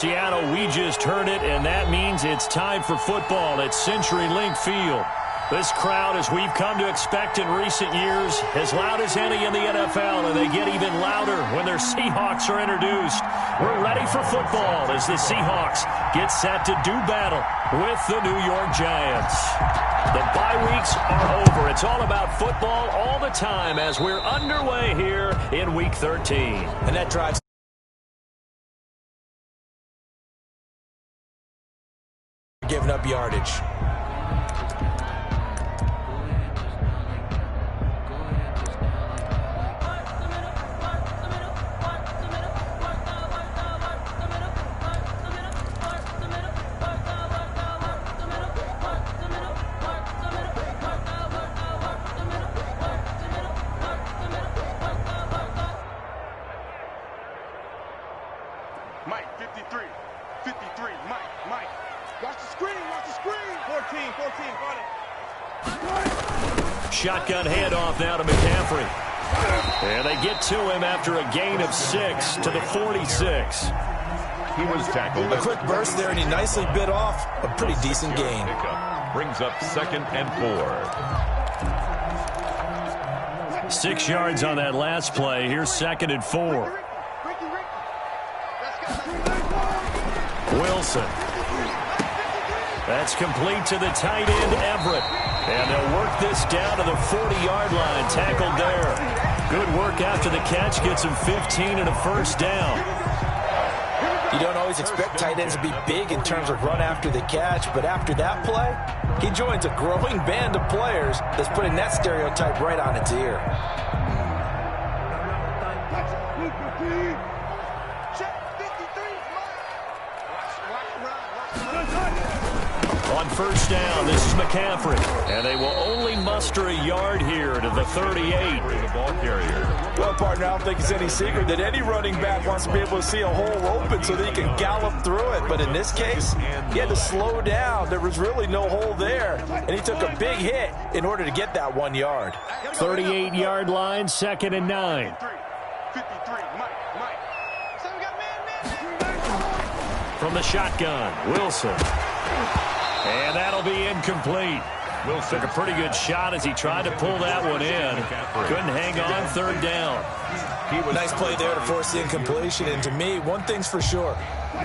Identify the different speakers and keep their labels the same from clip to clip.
Speaker 1: Seattle, we just heard it, and that means it's time for football at CenturyLink Field. This crowd, as we've come to expect in recent years, as loud as any in the NFL, and they get even louder when their Seahawks are introduced. We're ready for football as the Seahawks get set to do battle with the New York Giants. The bye weeks are over. It's all about football all the time as we're underway here in Week 13.
Speaker 2: And that drives giving up yardage.
Speaker 3: Mike, 53, Mike. Watch the screen, 14, got it.
Speaker 1: Shotgun handoff now to McCaffrey. And they get to him after a gain of 6 to the 46.
Speaker 4: He was tackled.
Speaker 2: A quick burst there, and he nicely bit off a pretty decent gain.
Speaker 4: Brings up 2nd and 4.
Speaker 1: 6 yards on that last play. Here's 2nd and 4. Wilson. That's complete to the tight end, Everett. And they'll work this down to the 40-yard line. Tackled there. Good work after the catch. Gets him 15 and a first down.
Speaker 2: You don't always expect tight ends to be big in terms of run after the catch, but after that play, he joins a growing band of players that's putting that stereotype right on its ear.
Speaker 1: On first down, this is McCaffrey. And they will only muster a yard here to the 38.
Speaker 4: The ball carrier.
Speaker 5: Well, partner, I don't think it's any secret that any running back wants to be able to see a hole open so that he can gallop through it. But in this case, he had to slow down. There was really no hole there. And he took a big hit in order to get that 1 yard.
Speaker 1: 38-yard line, 2nd and 9.
Speaker 3: 53, Mike.
Speaker 1: From the shotgun, Wilson. And that'll be incomplete. Wilson took a pretty good shot as he tried to pull that one in. Couldn't hang on, 3rd down.
Speaker 2: Nice play there to force the incompletion. And to me, one thing's for sure.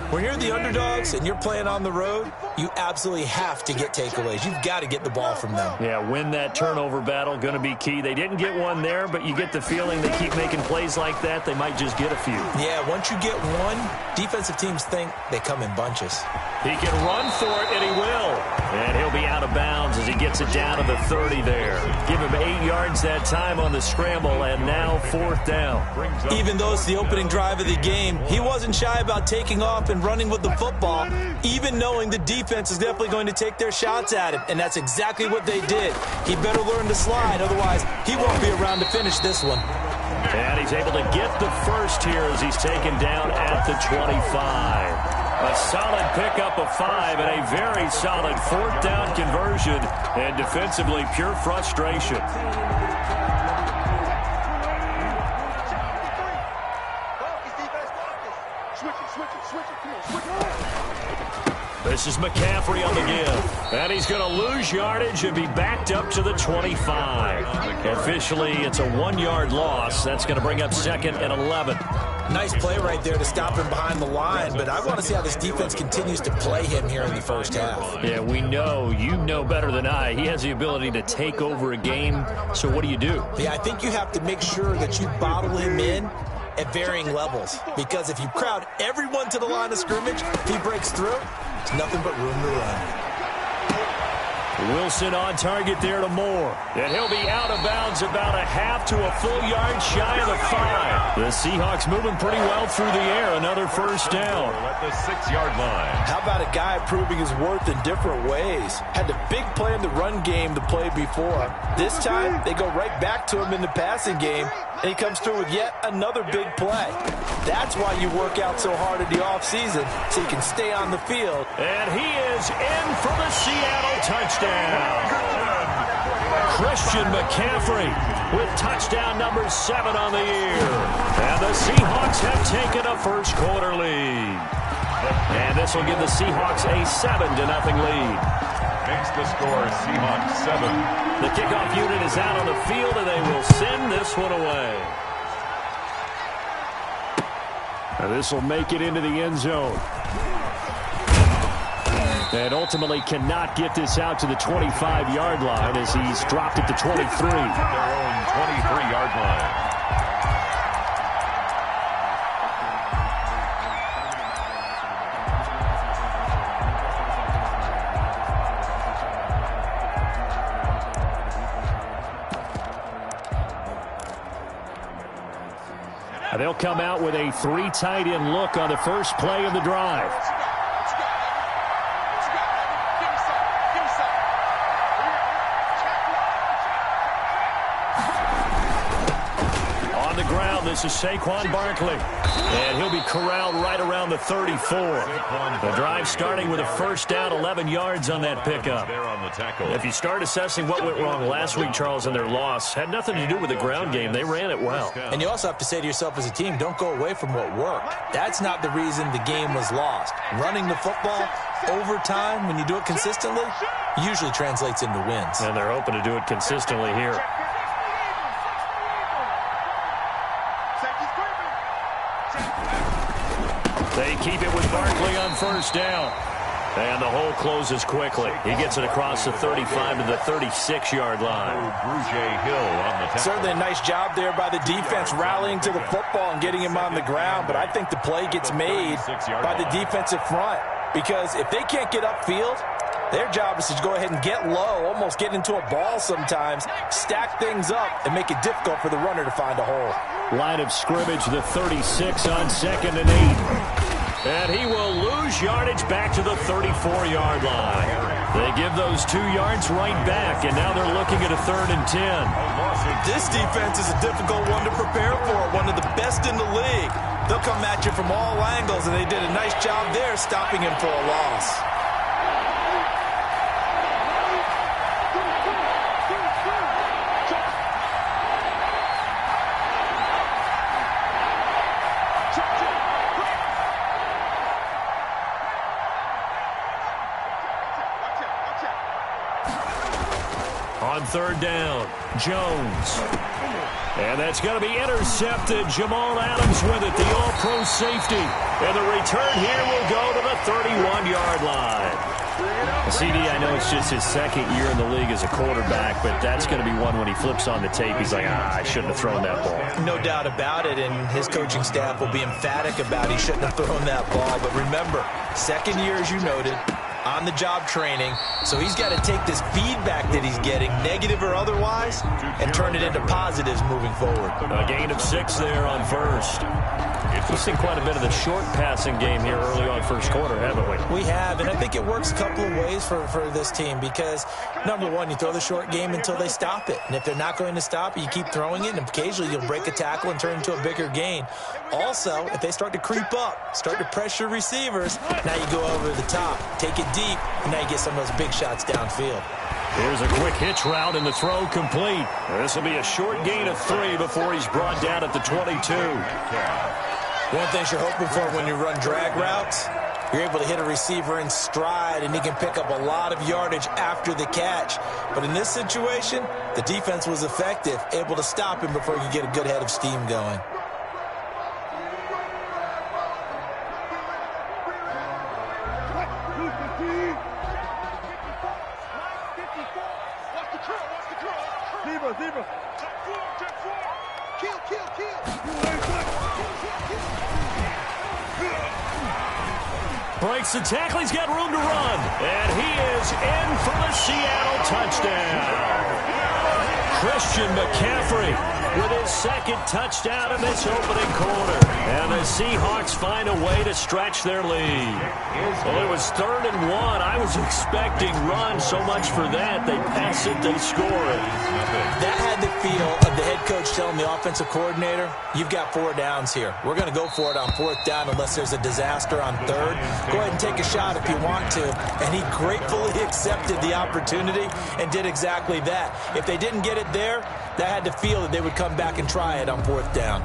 Speaker 2: When you're the underdogs and you're playing on the road, you absolutely have to get takeaways. You've got to get the ball from them.
Speaker 1: Yeah, win that turnover battle, going to be key. They didn't get one there, but you get the feeling they keep making plays like that, they might just get a few.
Speaker 2: Yeah, once you get one, defensive teams think they come in bunches.
Speaker 1: He can run for it, and he will. And he'll be out of bounds as he gets it down to the 30 there. Give him 8 yards that time on the scramble, and now 4th down.
Speaker 2: Even though it's the opening drive of the game, he wasn't shy about taking off and running with the football, even knowing the defense is definitely going to take their shots at him, and that's exactly what they did. He better learn to slide, otherwise he won't be around to finish this one.
Speaker 1: And he's able to get the first here as he's taken down at the 25. A solid pickup of 5 and a very solid 4th down conversion, and defensively pure frustration. This is McCaffrey on the give. And he's going to lose yardage and be backed up to the 25. Officially, it's a 1-yard loss. That's going to bring up 2nd and 11.
Speaker 2: Nice play right there to stop him behind the line, but I want to see how this defense continues to play him here in the first half.
Speaker 1: Yeah, we know, you know better than I, he has the ability to take over a game. So what do you do?
Speaker 2: Yeah, I think you have to make sure that you bottle him in at varying levels, because if you crowd everyone to the line of scrimmage, if he breaks through, it's nothing but room to run.
Speaker 1: Wilson on target there to Moore. And he'll be out of bounds about a half to a full yard shy of the 5. The Seahawks moving pretty well through the air. Another first down.
Speaker 4: At the 6-yard line.
Speaker 5: How about a guy proving his worth in different ways? Had the big play in the run game to play before. This time, they go right back to him in the passing game, and he comes through with yet another big play. That's why you work out so hard in the offseason, so you can stay on the field.
Speaker 1: And he is in for the Seattle touchdown. Christian McCaffrey with touchdown number 7 on the year. And the Seahawks have taken a first quarter lead. And this will give the Seahawks a 7-0 lead.
Speaker 4: Makes the score Seahawks 7.
Speaker 1: The kickoff unit is out on the field, and they will send this one away. And this will make it into the end zone. And ultimately cannot get this out to the 25-yard line as he's dropped it to 23.
Speaker 4: Their own 23-yard line.
Speaker 1: They'll come out with a 3 tight end look on the first play of the drive. On the ground, this is Saquon Barkley. And he'll be corralled right around the 34. The drive starting with a first down, 11 yards on that pickup. If you start assessing what went wrong last week, Charles, in their loss, had nothing to do with the ground game. They ran it well.
Speaker 2: And you also have to say to yourself as a team, don't go away from what worked. That's not the reason the game was lost. Running the football over time, when you do it consistently, usually translates into wins.
Speaker 1: And they're hoping to do it consistently here. They keep it with Barkley on first down. And the hole closes quickly. He gets it across the 35 to the 36-yard line.
Speaker 5: Certainly a nice job there by the defense rallying to the football and getting him on the ground. But I think the play gets made by the defensive front. Because if they can't get upfield, their job is to go ahead and get low, almost get into a ball sometimes, stack things up, and make it difficult for the runner to find a hole.
Speaker 1: Line of scrimmage, the 36 on 2nd and 8. And he will lose yardage back to the 34-yard line. They give those 2 yards right back, and now they're looking at a 3rd and 10.
Speaker 2: This defense is a difficult one to prepare for, one of the best in the league. They'll come at you from all angles, and they did a nice job there stopping him for a loss.
Speaker 1: On 3rd down, Jones. And that's going to be intercepted. Jamal Adams with it, the all-pro safety. And the return here will go to the 31-yard line. CD, I know it's just his 2nd year in the league as a quarterback, but that's going to be one when he flips on the tape. He's like, I shouldn't have thrown that ball.
Speaker 2: No doubt about it, and his coaching staff will be emphatic about he shouldn't have thrown that ball. But remember, 2nd year, as you noted, on-the-job training, so he's got to take this feedback that he's getting, negative or otherwise, and turn it into positives moving forward.
Speaker 1: A gain of 6 there on first. We've seen quite a bit of the short passing game here early on first quarter, haven't we?
Speaker 2: We have, and I think it works a couple of ways for this team because, number one, you throw the short game until they stop it. And if they're not going to stop it, you keep throwing it, and occasionally you'll break a tackle and turn it into a bigger gain. Also, if they start to creep up, start to pressure receivers, now you go over the top, take it deep, and now you get some of those big shots downfield.
Speaker 1: Here's a quick hitch route, and the throw complete. This will be a short gain of 3 before he's brought down at the 22.
Speaker 2: One thing you're hoping for when you run drag routes, you're able to hit a receiver in stride, and he can pick up a lot of yardage after the catch. But in this situation, the defense was effective, able to stop him before he could get a good head of steam going.
Speaker 1: Breaks the tackle. He's got room to run. And he is in for the Seattle touchdown. Christian McCaffrey with his 2nd touchdown in this opening quarter. And the Seahawks find a way to stretch their lead. Well, it was 3rd and 1. I was expecting run, so much for that. They pass it, they score it.
Speaker 2: That had the feel of the head coach telling the offensive coordinator, you've got 4 downs here. We're going to go for it on 4th down unless there's a disaster on 3rd. Go ahead and take a shot if you want to. And he gratefully accepted the opportunity and did exactly that. If they didn't get it there, that had to feel that they would come back and try it on 4th down.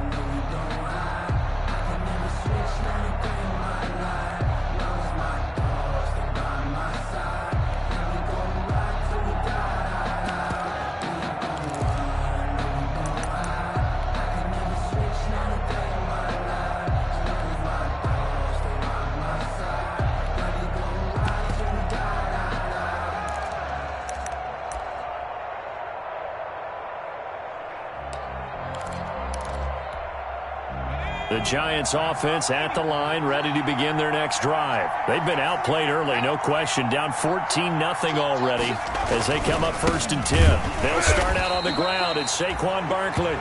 Speaker 1: The Giants offense at the line, ready to begin their next drive. They've been outplayed early, no question. Down 14-0 already as they come up 1st and 10. They'll start out on the ground. It's Saquon Barkley.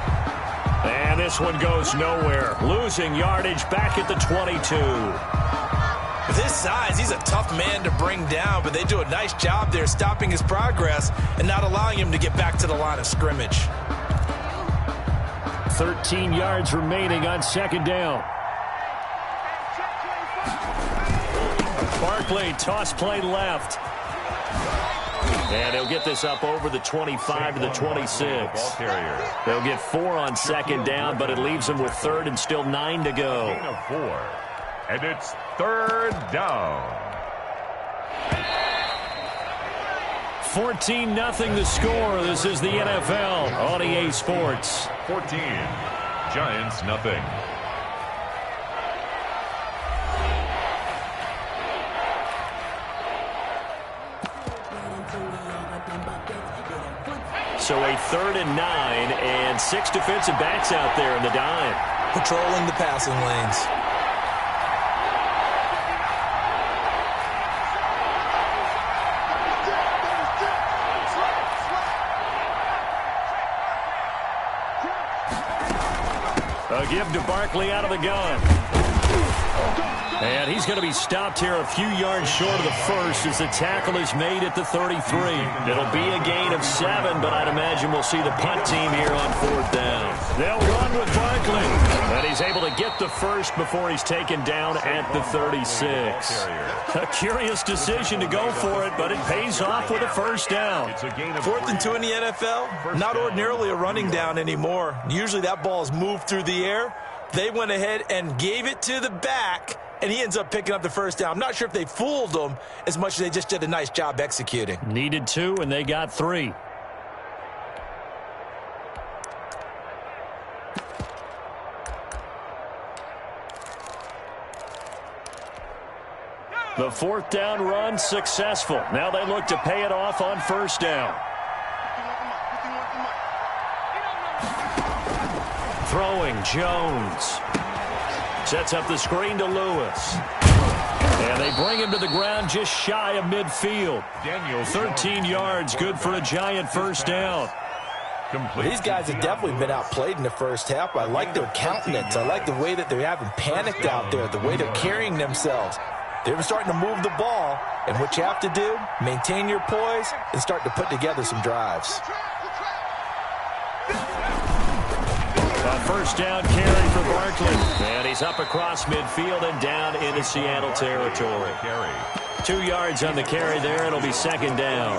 Speaker 1: And this one goes nowhere. Losing yardage back at the 22.
Speaker 2: With his size, he's a tough man to bring down, but they do a nice job there stopping his progress and not allowing him to get back to the line of scrimmage.
Speaker 1: 13 yards remaining on 2nd down. Barkley, toss play left. And he'll get this up over the 25 to the 26. They'll get 4 on 2nd down, but it leaves them with 3rd and still 9 to go.
Speaker 4: Gain of 4. And it's 3rd down.
Speaker 1: 14-0 the score. This is the NFL on EA Sports.
Speaker 4: 14. Giants, nothing.
Speaker 1: So a 3rd and 9 and 6 defensive backs out there in the dime.
Speaker 2: Patrolling the passing lanes.
Speaker 1: A give to Barkley out of the gun. And he's going to be stopped here a few yards short of the first as the tackle is made at the 33. It'll be a gain of 7, but I'd imagine we'll see the punt team here on 4th down. They'll run with Barkley. And he's able to get the first before he's taken down at the 36. A curious decision to go for it, but it pays off with a 1st down.
Speaker 2: 4th and 2 in the NFL, not ordinarily a running down anymore. Usually that ball is moved through the air. They went ahead and gave it to the back, and he ends up picking up the 1st down. I'm not sure if they fooled him as much as they just did a nice job executing.
Speaker 1: Needed 2, and they got 3. The 4th down run successful. Now they look to pay it off on 1st down. Throwing, Jones. Sets up the screen to Lewis. And they bring him to the ground just shy of midfield. 13 yards, good for a Giant 1st down.
Speaker 5: These guys have definitely been outplayed in the first half. I like their countenance. I like the way that they haven't panicked out there, the way they're carrying themselves. They're starting to move the ball, and what you have to do, maintain your poise and start to put together some drives.
Speaker 1: A 1st down carry for Barkley. And he's up across midfield and down into Seattle territory. 2 yards on the carry there. It'll be 2nd down.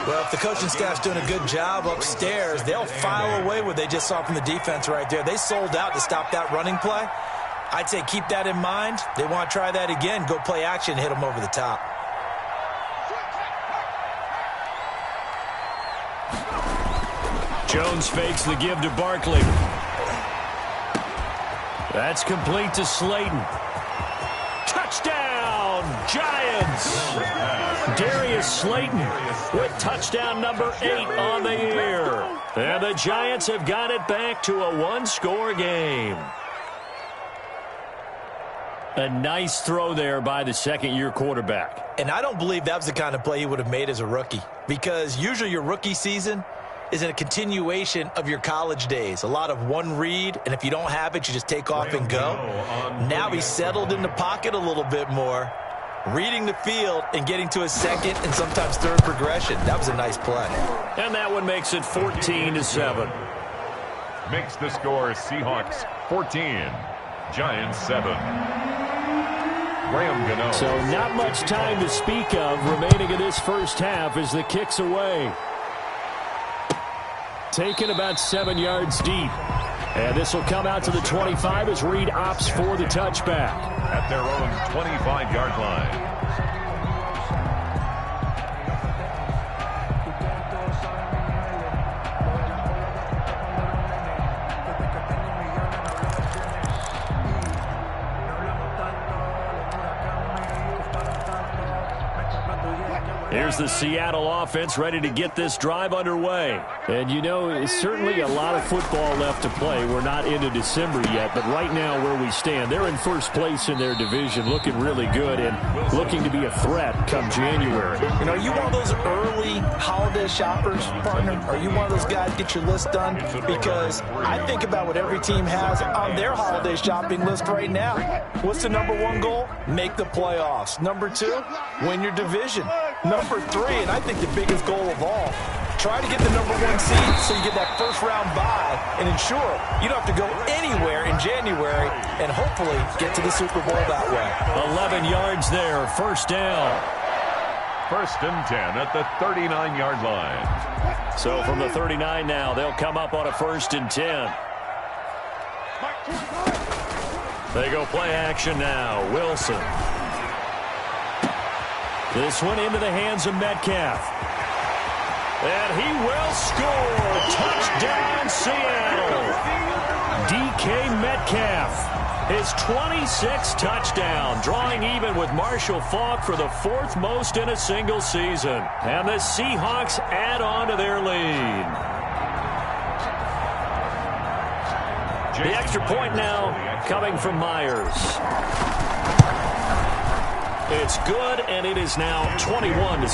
Speaker 2: Well, if the coaching staff's doing a good job upstairs, they'll file away what they just saw from the defense right there. They sold out to stop that running play. I'd say keep that in mind. They want to try that again. Go play action, hit them over the top.
Speaker 1: Jones fakes the give to Barkley. That's complete to Slayton. Touchdown, Giants! Darius Slayton with touchdown number 8 on the year. And the Giants have got it back to a 1-score game. A nice throw there by the 2nd-year quarterback.
Speaker 2: And I don't believe that was the kind of play he would have made as a rookie, because usually your rookie season is in a continuation of your college days. A lot of one read, and if you don't have it, you just take off and go. Now he's settled in the pocket a little bit more, reading the field and getting to his 2nd and sometimes 3rd progression. That was a nice play.
Speaker 1: And that one makes it 14-7.
Speaker 4: Makes the score Seahawks 14, Giants 7.
Speaker 1: So not much time to speak of remaining in this first half as the kick's away. Taken about 7 yards deep. And this will come out to the 25 as Reed opts for the touchback.
Speaker 4: At their own 25-yard line.
Speaker 1: Here's the Seattle offense ready to get this drive underway. And, you know, certainly a lot of football left to play. We're not into December yet, but right now where we stand, they're in first place in their division, looking really good and looking to be a threat come January.
Speaker 5: And are you one of those early holiday shoppers, partner? Are you one of those guys get your list done? Because I think about what every team has on their holiday shopping list right now. What's the number one goal? Make the playoffs. Number two, win your division. Number three, and I think the biggest goal of all, try to get the number one seed so you get that first round bye and ensure you don't have to go anywhere in January and hopefully get to the Super Bowl that way.
Speaker 1: 11 yards there, first down.
Speaker 4: First and 10 at the 39-yard line.
Speaker 1: So from the 39 now, they'll come up on a first and 10. They go play action now. Wilson. This one into the hands of Metcalf. And he will score. Touchdown, Seattle. DK Metcalf, his 26th touchdown, drawing even with Marshall Faulk for the fourth most in a single season. And the Seahawks add on to their lead. The extra point now coming from Myers. It's good, and it is now 21-7.
Speaker 4: Good.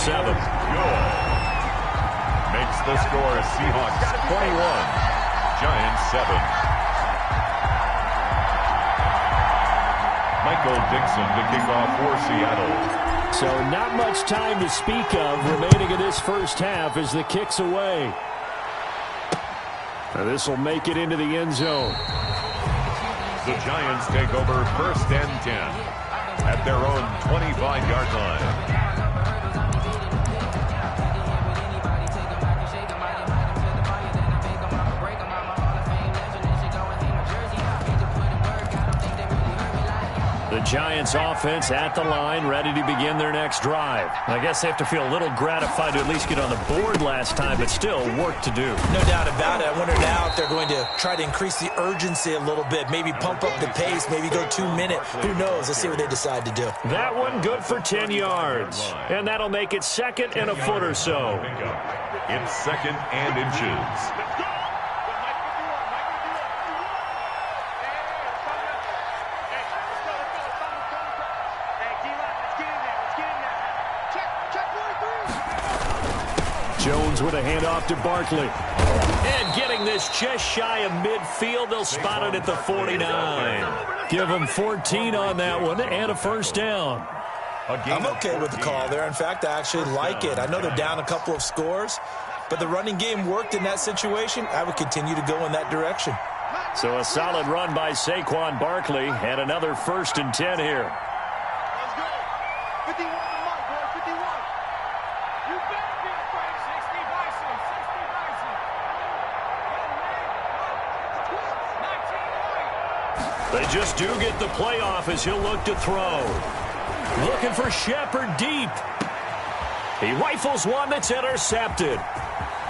Speaker 4: Makes the score Seahawks 21, Giants 7. Michael Dixon to kick off for Seattle.
Speaker 1: So not much time to speak of remaining in this first half as the kick's away. Now this will make it into the end zone.
Speaker 4: The Giants take over first and 10 at their own 25-yard line.
Speaker 1: The Giants offense at the line, ready to begin their next drive. I guess they have to feel a little gratified to at least get on the board last time, but still work to do.
Speaker 5: No doubt about it. I wonder now if they're going to try to increase the urgency a little bit, maybe pump up the pace, maybe go 2 minutes. Who knows? Let's see what they decide to do.
Speaker 1: That one good for 10 yards, and that'll make it second and a foot or so.
Speaker 4: It's second and inches.
Speaker 1: Jones with a handoff to Barkley. And getting this just shy of midfield. They'll spot it at the 49. Give them 14 on that one and a first down.
Speaker 5: I'm okay with the call there. In fact, I actually like it. I know they're down a couple of scores, but the running game worked in that situation. I would continue to go in that direction.
Speaker 1: So a solid run by Saquon Barkley and another first and 10 here.
Speaker 3: Let's go. 51 to Mike, boy. 51. You better be afraid. 60 Bison. 60 Bison. 19
Speaker 1: They just do get the playoff as he'll look to throw. Looking for Shepard deep. He rifles one that's intercepted.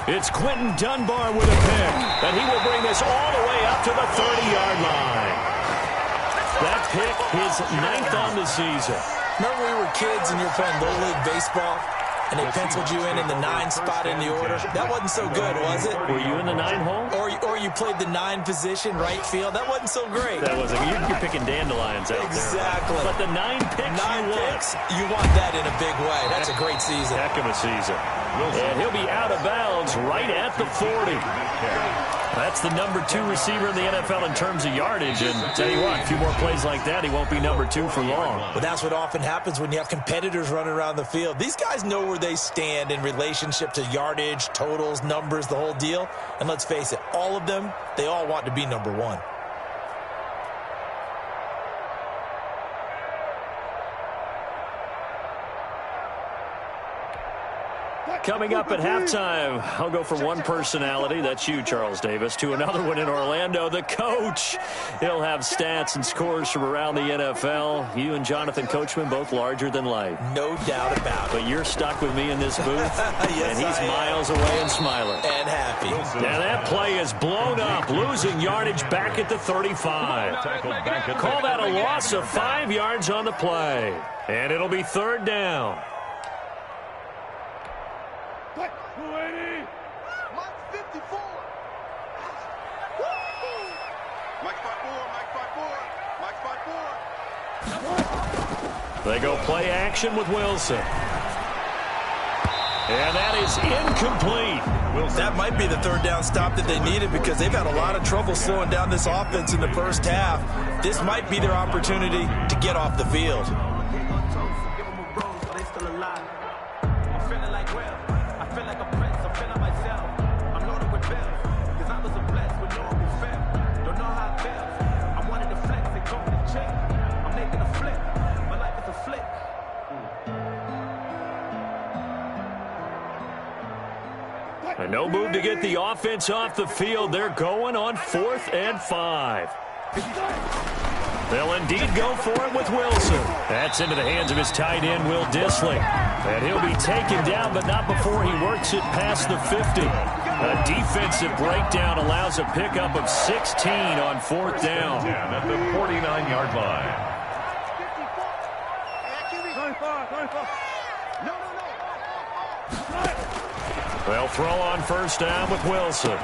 Speaker 1: It's Quentin Dunbar with a pick, and he will bring this all the way up to the 30-yard line. That pick, his 9th on the season.
Speaker 5: Remember we were kids and you were playing Little League Baseball, and they penciled you in the 9 spot in the order? That wasn't so good, was it?
Speaker 1: Were you in the 9 hole?
Speaker 5: Or you played the 9 position, right field? That wasn't so great.
Speaker 1: That wasn't. You're picking dandelions out
Speaker 5: exactly.
Speaker 1: there. But the 9 picks
Speaker 5: 9 picks, you want that in a big way. That's a great season.
Speaker 1: Heck of a season. And he'll be out of bounds right at the 40. That's the number 2 receiver in the NFL in terms of yardage. And tell you what, a few more plays like that, he won't be number 2 for long.
Speaker 5: But that's what often happens when you have competitors running around the field. These guys know where they stand in relationship to yardage, totals, numbers, the whole deal. And let's face it, all of them, they all want to be number 1.
Speaker 1: Coming up at halftime, I'll go from one personality, that's you, Charles Davis, to another one in Orlando, the coach. He'll have stats and scores from around the NFL. You and Jonathan Coachman, both larger than life.
Speaker 5: No doubt about it.
Speaker 1: But you're stuck with me in this booth,
Speaker 5: yes,
Speaker 1: and he's miles away and smiling.
Speaker 5: And happy.
Speaker 1: Now that play is blown up, losing yardage back at the 35. Call that a loss of 5 yards on the play. And it'll be 3rd down.
Speaker 3: 280. Mike 54. Mike 54. Mike 54.
Speaker 1: They go play action with Wilson. And that is incomplete.
Speaker 5: That might be the third down stop that they needed because they've had a lot of trouble slowing down this offense in the first half. This might be their opportunity to get off the field.
Speaker 1: And no move to get the offense off the field. They're going on 4th and 5. They'll indeed go for it with Wilson. That's into the hands of his tight end, Will Dissly. And he'll be taken down, but not before he works it past the 50. A defensive breakdown allows a pickup of 16 on 4th down.
Speaker 4: At the 49-yard line.
Speaker 1: They'll throw on 1st down with Wilson.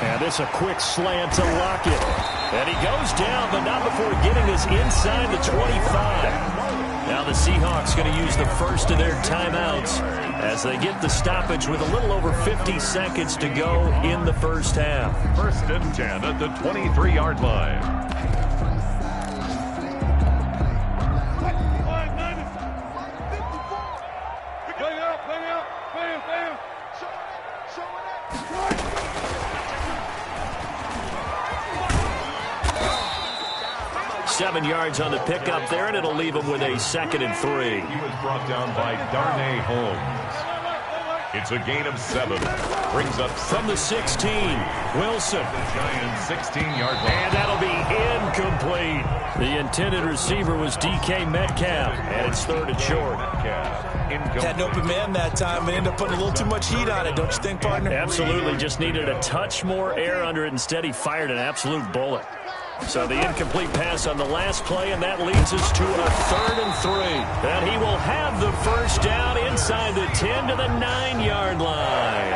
Speaker 1: And this a quick slant to Lockett. And he goes down, but not before getting this inside the 25. Now the Seahawks going to use the first of their timeouts as they get the stoppage with a little over 50 seconds to go in the first half.
Speaker 4: 1st and 10 at the 23-yard line.
Speaker 1: Seven yards on the pickup there, and it'll leave him with a 2nd and 3.
Speaker 4: He was brought down by Darnay Holmes. It's a gain of 7. Brings up
Speaker 1: from the 16. Wilson.
Speaker 4: The Giants' 16-yard line.
Speaker 1: And that'll be incomplete. The intended receiver was DK Metcalf, and it's 3rd and short.
Speaker 5: Had an open man that time and ended up putting a little too much heat on it, don't you think, partner?
Speaker 1: Absolutely. Just needed a touch more air under it. Instead, he fired an absolute bullet. So the incomplete pass on the last play, and that leads us to a 3rd and 3. And he will have the first down inside the 10 to the 9-yard line.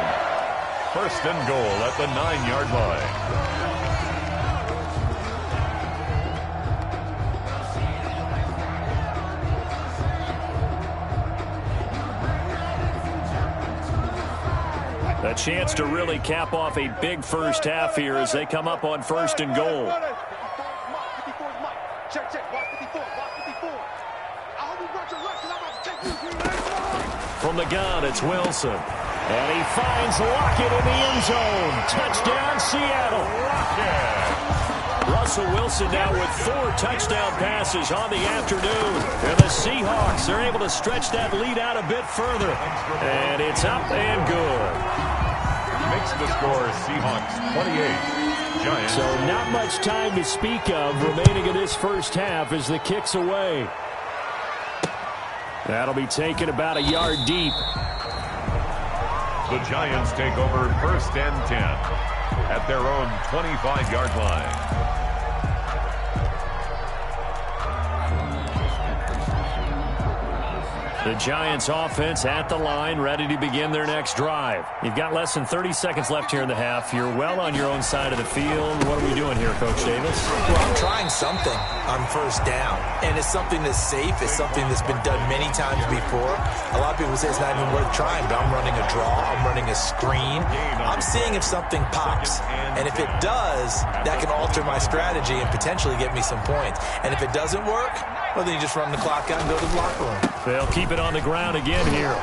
Speaker 4: 1st and goal at the 9-yard line.
Speaker 1: A chance to really cap off a big first half here as they come up on 1st and goal. From the gun, it's Wilson. And he finds Lockett in the end zone. Touchdown, Seattle. Russell Wilson now with 4 touchdown passes on the afternoon. And the Seahawks are able to stretch that lead out a bit further. And it's up and good.
Speaker 4: Makes the score Seahawks 28. Giants.
Speaker 1: So not much time to speak of remaining in this first half as the kick's away. That'll be taken about a yard deep.
Speaker 4: The Giants take over 1st and 10 at their own 25-yard line.
Speaker 1: The Giants offense at the line, ready to begin their next drive. You've got less than 30 seconds left here in the half. You're well on your own side of the field. What are we doing here, Coach Davis?
Speaker 5: Well, I'm trying something on 1st down, and it's something that's safe. It's something that's been done many times before. A lot of people say it's not even worth trying, but I'm running a draw. I'm running a screen. I'm seeing if something pops, and if it does, that can alter my strategy and potentially get me some points. And if it doesn't work, well, then you just run the clock out and go to the locker room.
Speaker 1: They'll keep it on the ground again here.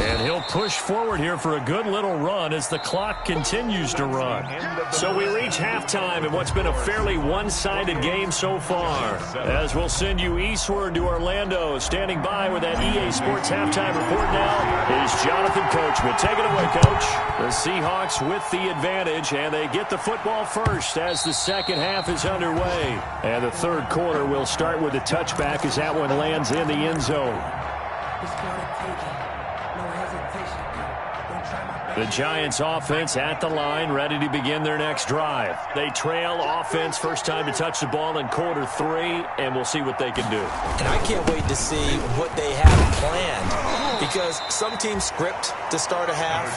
Speaker 1: And he'll push forward here for a good little run as the clock continues to run. So we reach halftime in what's been a fairly one-sided game so far. As we'll send you eastward to Orlando. Standing by with that EA Sports halftime report now is Jonathan Coachman. Take it away, Coach. The Seahawks with the advantage, and they get the football first as the second half is underway. And the third quarter will start with a touchback as that one lands in the end zone. The Giants offense at the line, ready to begin their next drive. They trail offense, first time to touch the ball in quarter 3, and we'll see what they can do.
Speaker 5: And I can't wait to see what they have planned.
Speaker 2: Because some teams script to start a half.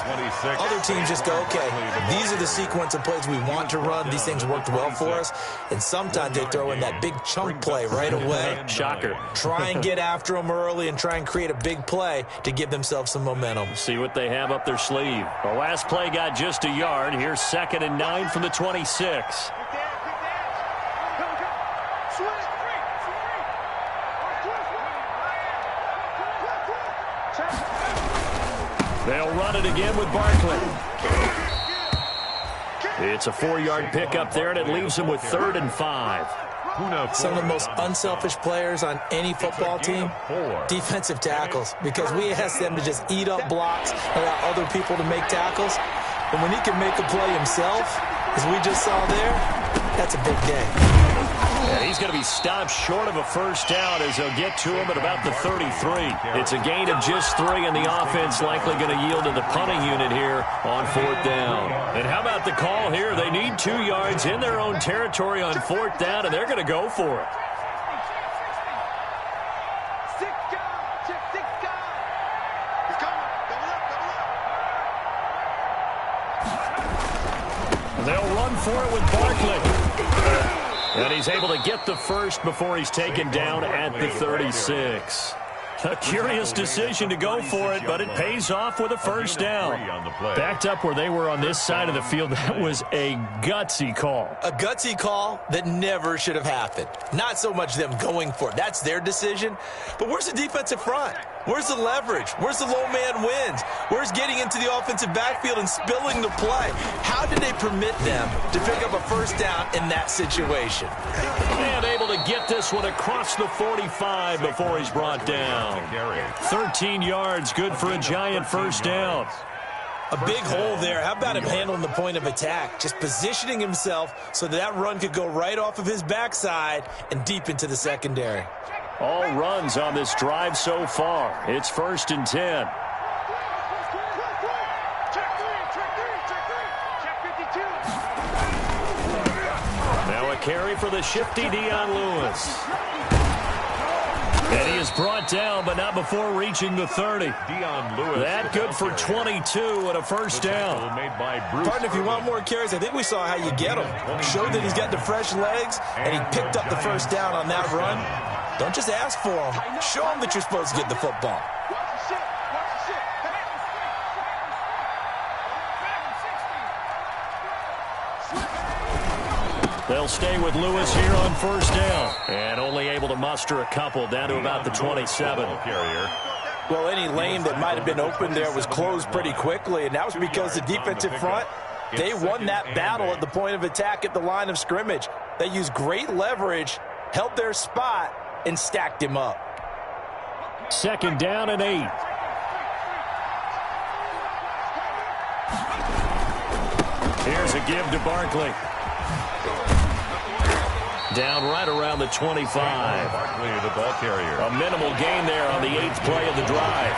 Speaker 2: Other teams just go, okay, these are the sequence of plays we want to run. These things worked well for us. And sometimes they throw in that big chunk play right away.
Speaker 1: Shocker.
Speaker 2: Try and get after them early and try and create a big play to give themselves some momentum.
Speaker 1: See what they have up their sleeve. The last play got just a yard. Here's 2nd and 9 from the 26. They'll run it again with Barkley. It's a 4-yard pickup there, and it leaves them with 3rd and 5.
Speaker 2: Some of the most unselfish players on any football team, defensive tackles, because we ask them to just eat up blocks, allow other people to make tackles. And when he can make a play himself, as we just saw there, that's a big day.
Speaker 1: And he's going to be stopped short of a first down as they'll get to him at about the 33. It's a gain of just 3, and the offense likely going to yield to the punting unit here on 4th down. And how about the call here? They need 2 yards in their own territory on 4th down, and they're going to go for it. They'll run for it with Barkley. And he's able to get the first before he's taken down at the 36. A curious decision to go for it, but it pays off with a first down. Backed up where they were on this side of the field, that was a gutsy call.
Speaker 2: A gutsy call that never should have happened. Not so much them going for it. That's their decision. But where's the defensive front? Where's the leverage? Where's the low man wins? Where's getting into the offensive backfield and spilling the play? How did they permit them to pick up a first down in that situation?
Speaker 1: And able to get this one across the 45 before he's brought down. 13 yards, good for a Giant first down.
Speaker 2: A big hole there. How about him handling the point of attack? Just positioning himself so that run could go right off of his backside and deep into the secondary.
Speaker 1: All runs on this drive so far. It's 1st and 10. Now a carry for the shifty Dion Lewis. And he is brought down, but not before reaching the 30.
Speaker 4: Dion Lewis.
Speaker 1: That good for 22 and a first down.
Speaker 2: Partner, if you want more carries, I think we saw how you get them. Showed that he's got the fresh legs, and he picked up the first down on that run. Don't just ask for them. Show them that you're supposed to get the football.
Speaker 1: They'll stay with Lewis here on first down. And only able to muster a couple down to about the 27.
Speaker 5: Well, any lane that might have been open there was closed pretty quickly, and that was because the defensive front, they won that battle at the point of attack at the line of scrimmage. They used great leverage, held their spot, and stacked him up.
Speaker 1: 2nd down and 8. Here's a give to Barkley. Down right around the 25.
Speaker 4: Barkley, the ball carrier.
Speaker 1: A minimal gain there on the 8th play of the drive.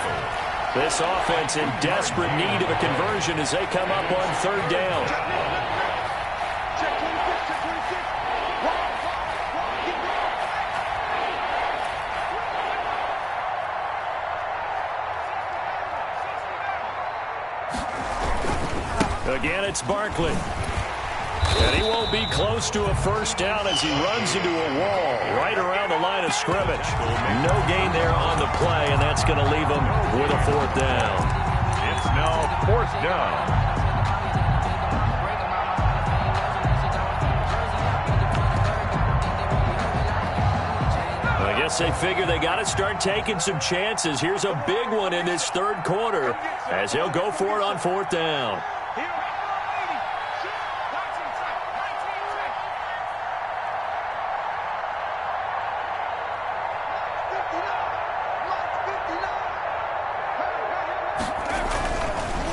Speaker 1: This offense in desperate need of a conversion as they come up on 3rd down. Again, it's Barkley. And he won't be close to a first down as he runs into a wall right around the line of scrimmage. No gain there on the play, and that's going to leave him with a 4th down.
Speaker 4: It's now 4th down.
Speaker 1: I guess they figure they got to start taking some chances. Here's a big one in this 3rd quarter as he'll go for it on 4th down.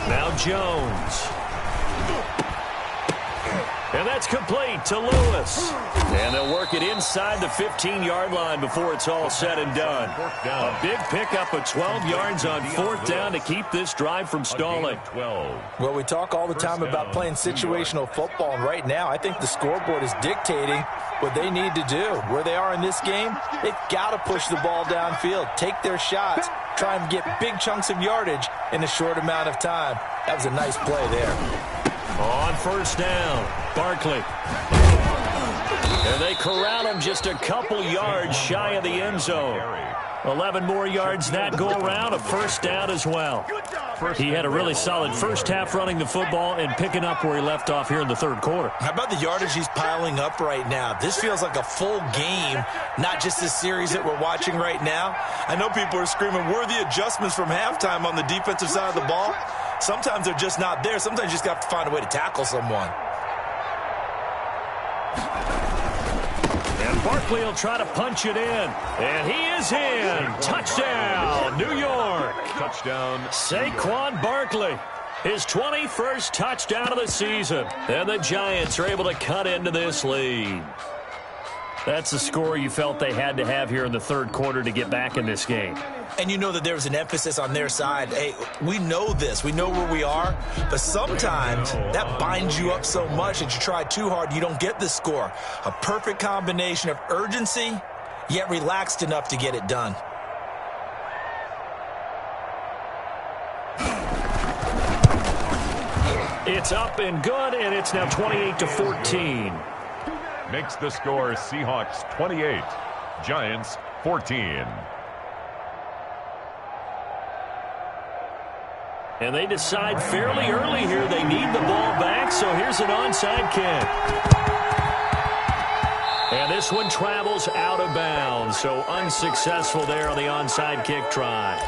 Speaker 1: Now Jones. And that's complete to Lewis. And they'll work it inside the 15-yard line before it's all said and done. A big pickup of 12 yards on 4th down to keep this drive from stalling.
Speaker 5: Well, we talk all the time about playing situational football, and right now I think the scoreboard is dictating what they need to do. Where they are in this game, they've got to push the ball downfield, take their shots, try and get big chunks of yardage in a short amount of time. That was a nice play there.
Speaker 1: On first down, Barkley. And they corral him just a couple yards shy of the end zone. 11 more yards that go around, a first down as well. He had a really solid first half running the football and picking up where he left off here in the third quarter.
Speaker 2: How about the yardage he's piling up right now? This feels like a full game, not just this series that we're watching right now. I know people are screaming, where are the adjustments from halftime on the defensive side of the ball? Sometimes they're just not there. Sometimes you just have to find a way to tackle someone.
Speaker 1: And Barkley will try to punch it in. And he is in. Touchdown, New York.
Speaker 4: Touchdown.
Speaker 1: Saquon Barkley, his 21st touchdown of the season. And the Giants are able to cut into this lead. That's the score you felt they had to have here in the third quarter to get back in this game.
Speaker 2: And you know that there was an emphasis on their side. Hey, we know this. We know where we are. But sometimes that binds you up so much that you try too hard, you don't get the score. A perfect combination of urgency, yet relaxed enough to get it done.
Speaker 1: It's up and good, and it's now 28-14.
Speaker 4: Makes the score Seahawks 28, Giants 14.
Speaker 1: And they decide fairly early here they need the ball back, so here's an onside kick. And this one travels out of bounds, so unsuccessful there on the onside kick try.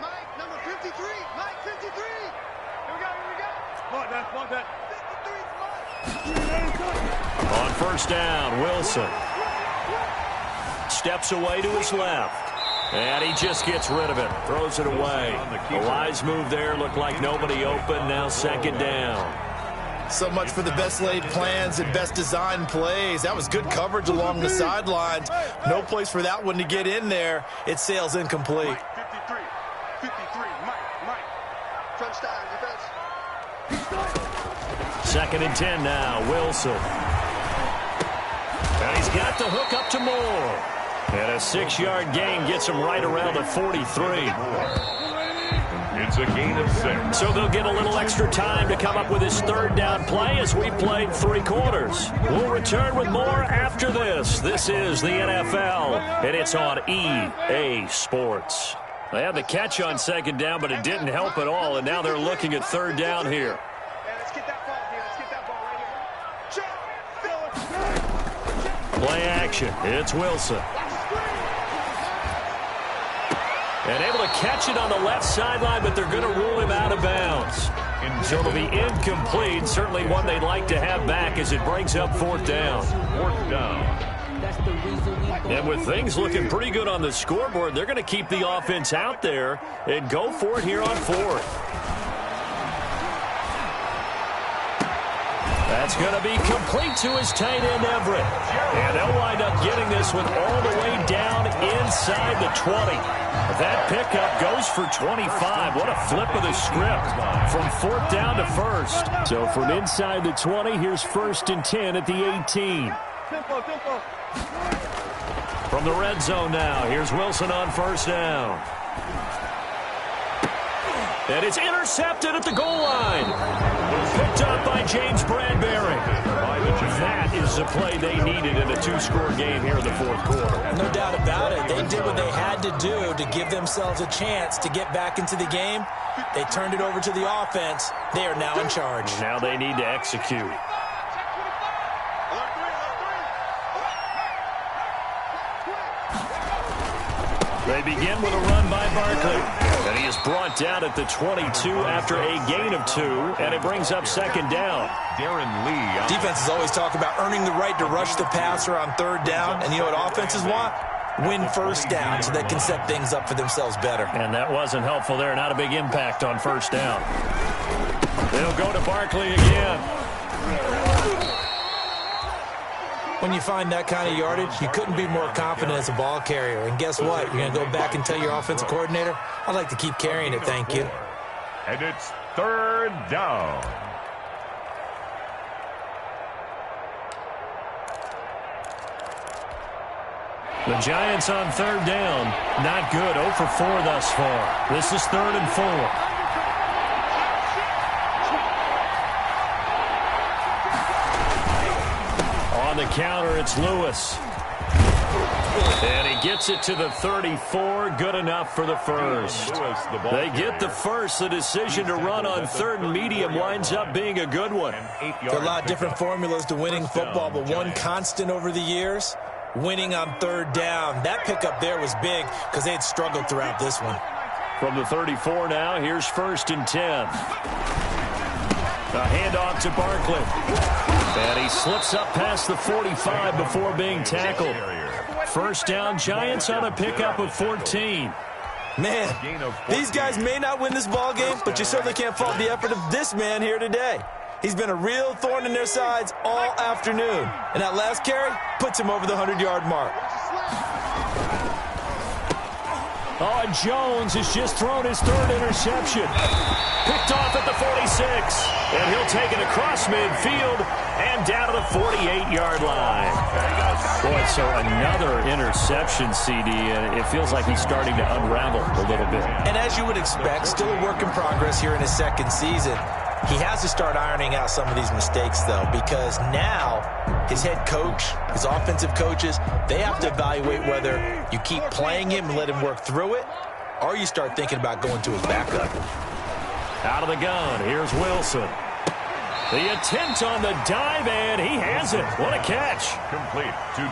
Speaker 3: Mike, number 53. Mike, 53. Here we go. Block that. 53 is Mike.
Speaker 1: On first down, Wilson steps away to his left. And he just gets rid of it. Throws it away. A wise move there. Looked like nobody open. Now second down.
Speaker 5: So much for the best laid plans and best designed plays. That was good coverage along the sidelines. No place for that one to get in there. It sails incomplete.
Speaker 3: Mike, 53. Mike. Crunch time, defense.
Speaker 1: Second and 10 now. Wilson. And he's got the hook up to Moore. And a 6-yard gain gets him right around the 43.
Speaker 4: It's a gain of 6.
Speaker 1: So they'll get a little extra time to come up with his third down play as we played 3 quarters. We'll return with more after this. This is the NFL, and it's on EA Sports. They had the catch on second down, but it didn't help at all, and now they're looking at third down here.
Speaker 3: Let's get that ball here. Let's get that ball right here.
Speaker 1: Play action. It's Wilson. And able to catch it on the left sideline, but they're going to rule him out of bounds. So it'll be incomplete. Certainly one they'd like to have back as it brings up fourth down.
Speaker 4: Fourth down.
Speaker 1: And with things looking pretty good on the scoreboard, they're going to keep the offense out there and go for it here on fourth. That's going to be complete to his tight end, Everett. And they'll wind up getting this one all the way down inside the 20. That pickup goes for 25. What a flip of the script from fourth down to first. So from inside the 20, here's first and 10 at the 18. From the red zone now, here's Wilson on first down. And it's intercepted at the goal line. Picked up by James Bradbury. That is the play they needed in a 2-score game here in the fourth quarter.
Speaker 2: No doubt about it. They did what they had to do to give themselves a chance to get back into the game. They turned it over to the offense. They are now in charge.
Speaker 1: Now they need to execute. They begin with a run by Barkley. And he is brought down at the 22 after a gain of 2, and it brings up second down.
Speaker 4: Darren Lee.
Speaker 2: Defenses always talk about earning the right to rush the passer on third down. And you know what offenses want? Win first down so they can set things up for themselves better.
Speaker 1: And that wasn't helpful there. Not a big impact on first down. They'll go to Barkley again.
Speaker 2: When you find that kind of yardage, you couldn't be more confident as a ball carrier. And guess what? You're going to go back and tell your offensive coordinator, I'd like to keep carrying it, thank you.
Speaker 4: And it's third down.
Speaker 1: The Giants on third down. Not good. 0 for 4 thus far. This is 3rd and 4. On the counter, it's Lewis. And he gets it to the 34. Good enough for the first. They get the first. The decision to run on 3rd and medium winds up being a good one.
Speaker 2: There are a lot of different formulas to winning football, but one constant over the years, winning on 3rd down. That pickup there was big because they had struggled throughout this one.
Speaker 1: From the 34 now, here's 1st and 10. A handoff to Barkley. And he slips up past the 45 before being tackled. 1st down, Giants on a pickup of 14.
Speaker 2: Man, these guys may not win this ball game, but you certainly can't fault the effort of this man here today. He's been a real thorn in their sides all afternoon. And that last carry puts him over the 100-yard mark.
Speaker 1: Oh, and Jones has just thrown his 3rd interception. Picked off at the 46. And he'll take it across midfield and down to the 48-yard line. Boy, so another interception, CD, and it feels like he's starting to unravel a little bit.
Speaker 2: And as you would expect, still a work in progress here in his 2nd season. He has to start ironing out some of these mistakes, though, because now his head coach, his offensive coaches, they have to evaluate whether you keep playing him and let him work through it, or you start thinking about going to his backup.
Speaker 1: Out of the gun, here's Wilson. The attempt on the dive, and he has it. What a catch.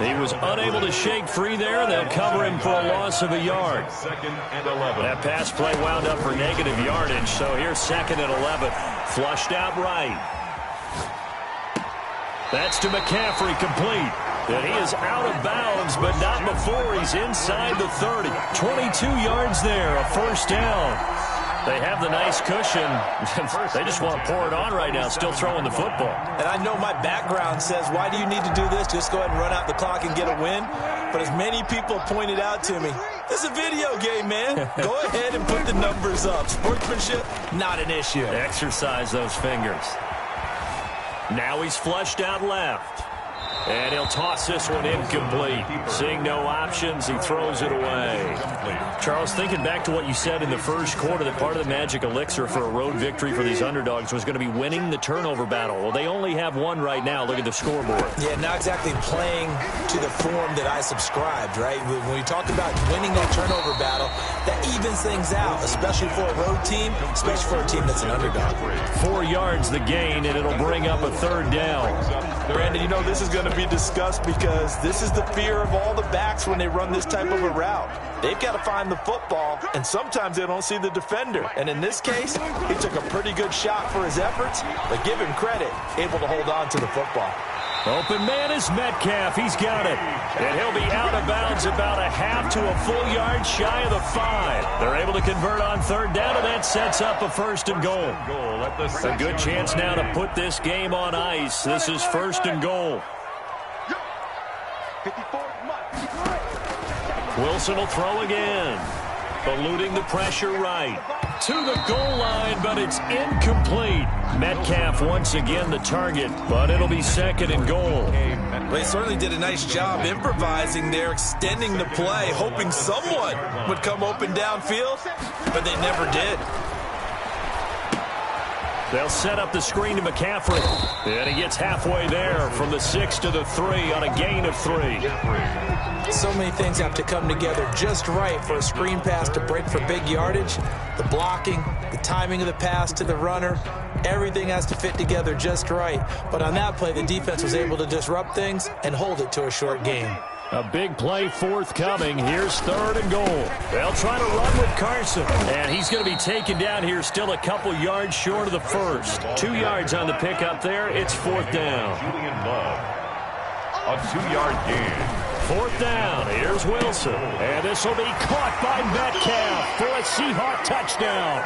Speaker 1: He was unable to shake free there. They'll cover him for a loss of a yard.
Speaker 4: 2nd and 11.
Speaker 1: That pass play wound up for negative yardage, so here's 2nd and 11. Flushed out right. That's to McCaffrey, complete. And he is out of bounds, but not before he's inside the 30. 22 yards there, a 1st down. They have the nice cushion. They just want to pour it on right now, still throwing the football.
Speaker 2: And I know my background says, why do you need to do this? Just go ahead and run out the clock and get a win. But as many people pointed out to me, it's a video game, man. Go ahead and put the numbers up. Sportsmanship, not an issue.
Speaker 1: Exercise those fingers. Now he's flushed out left. And he'll toss this one incomplete. Seeing no options, he throws it away. Charles, thinking back to what you said in the first quarter, that part of the magic elixir for a road victory for these underdogs was going to be winning the turnover battle. Well, they only have one right now. Look at the scoreboard.
Speaker 2: Yeah, not exactly playing to the form that I subscribed, right? When we talk about winning that turnover battle, that evens things out, especially for a road team, especially for a team that's an underdog.
Speaker 1: 4 yards the gain, and it'll bring up a 3rd down.
Speaker 5: Brandon, you know this is going to be discussed because this is the fear of all the backs when they run this type of a route. They've got to find the football, and sometimes they don't see the defender. And in this case, he took a pretty good shot for his efforts, but give him credit, able to hold on to the football.
Speaker 1: Open man is Metcalf. He's got it. And he'll be out of bounds about a half to a full yard shy of the 5. They're able to convert on 3rd down, and that sets up a 1st and goal. A good chance now to put this game on ice. This is 1st and goal. Wilson will throw again. Eluding the pressure right. To the goal line, but it's incomplete. Metcalf once again the target, but it'll be 2nd and goal.
Speaker 2: Well, they certainly did a nice job improvising there, extending the play, hoping someone would come open downfield, but they never did.
Speaker 1: They'll set up the screen to McCaffrey. And he gets halfway there from the 6 to the 3 on a gain of 3.
Speaker 2: So many things have to come together just right for a screen pass to break for big yardage. The blocking, the timing of the pass to the runner, everything has to fit together just right. But on that play, the defense was able to disrupt things and hold it to a short game.
Speaker 1: A big play forthcoming. Here's 3rd and goal. They'll try to run with Carson. And he's going to be taken down here still a couple yards short of the 1st. 2 yards on the pickup there. It's 4th down.
Speaker 4: A 2-yard gain.
Speaker 1: 4th down. Here's Wilson. And this will be caught by Metcalf for a Seahawk touchdown.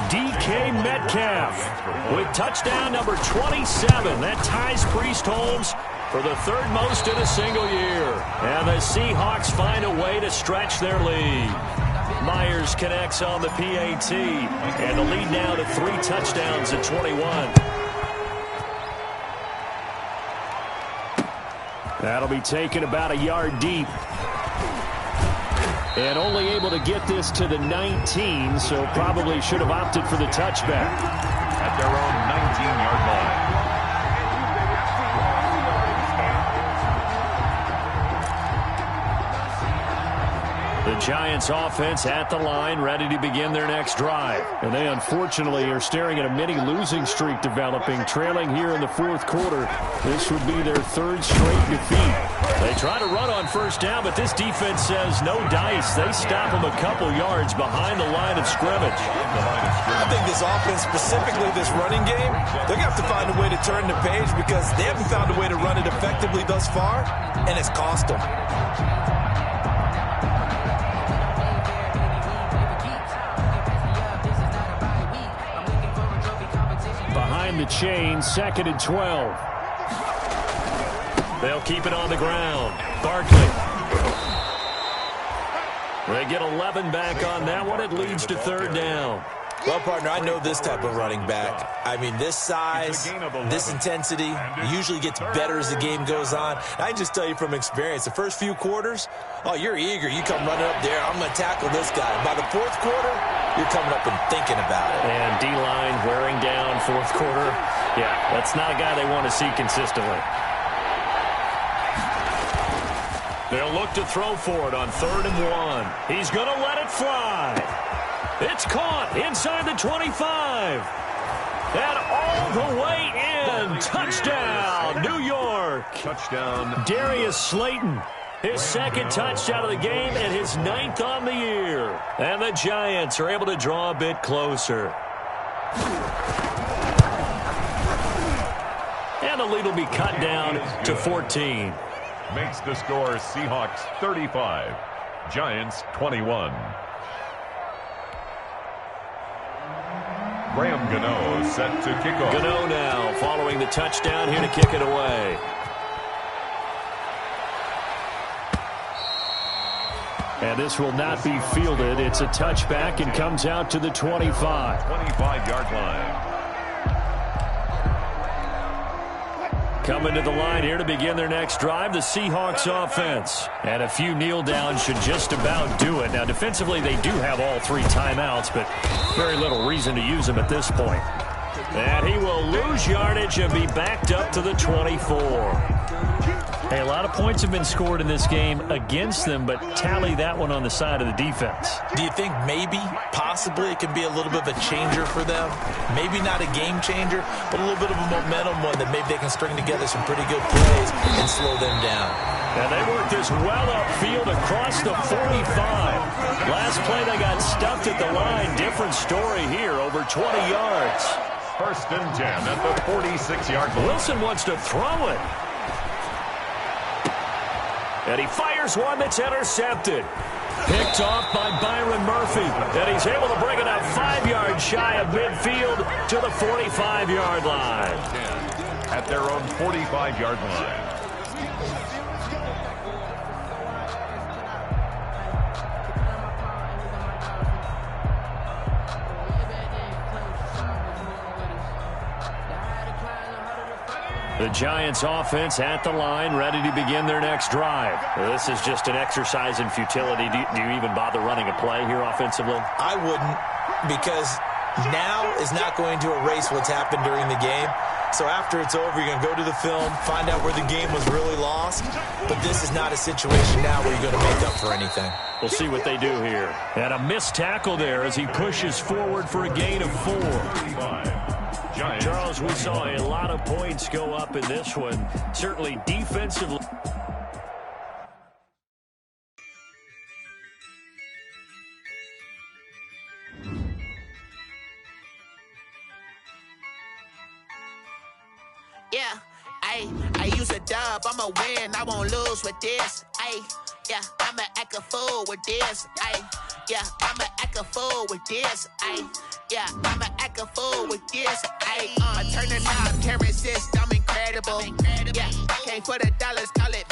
Speaker 1: DK Metcalf with touchdown number 27. That ties Priest Holmes for the 3rd most in a single year. And the Seahawks find a way to stretch their lead. Myers connects on the PAT. And the lead now to 3 touchdowns at 21. That'll be taken about a yard deep. And only able to get this to the 19, so probably should have opted for the touchback.
Speaker 4: At their own 19-yard line.
Speaker 1: The Giants offense at the line, ready to begin their next drive. And they unfortunately are staring at a mini losing streak developing, trailing here in the fourth quarter. This would be their third straight defeat. They try to run on first down, but this defense says no dice. They stop them a couple yards behind the line of scrimmage.
Speaker 2: I think this offense, specifically this running game, they're going to have to find a way to turn the page because they haven't found a way to run it effectively thus far, and it's cost them.
Speaker 1: Behind the chain, 2nd and 12. They'll keep it on the ground. Barkley. They get 11 back on that one. It leads to third down.
Speaker 2: Well, partner, I know this type of running back. I mean, this size, this intensity usually gets better as the game goes on. I can just tell you from experience, the first few quarters, oh, you're eager. You come running up there, I'm going to tackle this guy. By the fourth quarter, you're coming up and thinking about it.
Speaker 1: And D-line wearing down fourth quarter. Yeah, that's not a guy they want to see consistently. They'll look to throw for it on 3rd and 1. He's going to let it fly. It's caught inside the 25. And all the way in. Touchdown, New York.
Speaker 4: Touchdown.
Speaker 1: Darius Slayton. His second touchdown of the game and his 9th on the year. And the Giants are able to draw a bit closer. And the lead will be cut down to 14.
Speaker 4: Makes the score Seahawks 35, Giants 21. Graham Gano set to kick off.
Speaker 1: Gano now following the touchdown here to kick it away. And this will not be fielded. It's a touchback and comes out to the 25.
Speaker 4: 25-yard line.
Speaker 1: Coming to the line here to begin their next drive, the Seahawks offense. And a few kneel downs should just about do it. Now, defensively, they do have all 3 timeouts, but very little reason to use them at this point. And he will lose yardage and be backed up to the 24. Hey, a lot of points have been scored in this game against them, but tally that one on the side of the defense.
Speaker 2: Do you think maybe, possibly, it can be a little bit of a changer for them? Maybe not a game changer, but a little bit of a momentum one that maybe they can string together some pretty good plays and slow them down.
Speaker 1: And they work this well upfield across the 45. Last play they got stuffed at the line. Different story here, over 20 yards.
Speaker 4: 1st and 10 at the 46-yard line.
Speaker 1: Wilson wants to throw it. And he fires one that's intercepted. Picked off by Byron Murphy. And he's able to bring it up 5 yards shy of midfield to the 45-yard line.
Speaker 4: At their own 45-yard line.
Speaker 1: The Giants offense at the line, ready to begin their next drive. This is just an exercise in futility. Do you even bother running a play here offensively?
Speaker 2: I wouldn't, because now is not going to erase what's happened during the game. So after it's over, you're going to go to the film, find out where the game was really lost. But this is not a situation now where you're going to make up for anything.
Speaker 1: We'll see what they do here. And a missed tackle there as he pushes forward for a gain of 4. Charles, we saw a lot of points go up in this one. Certainly defensively.
Speaker 6: Yeah, I use a dub, I'ma win, I won't lose with this. Yeah, I'ma act a fool with this. Yeah, I'ma act a fool with this. Yeah, I'ma act a fool with this. I turn the knob, can't resist, I'm incredible. Yeah, came for the dollars, call it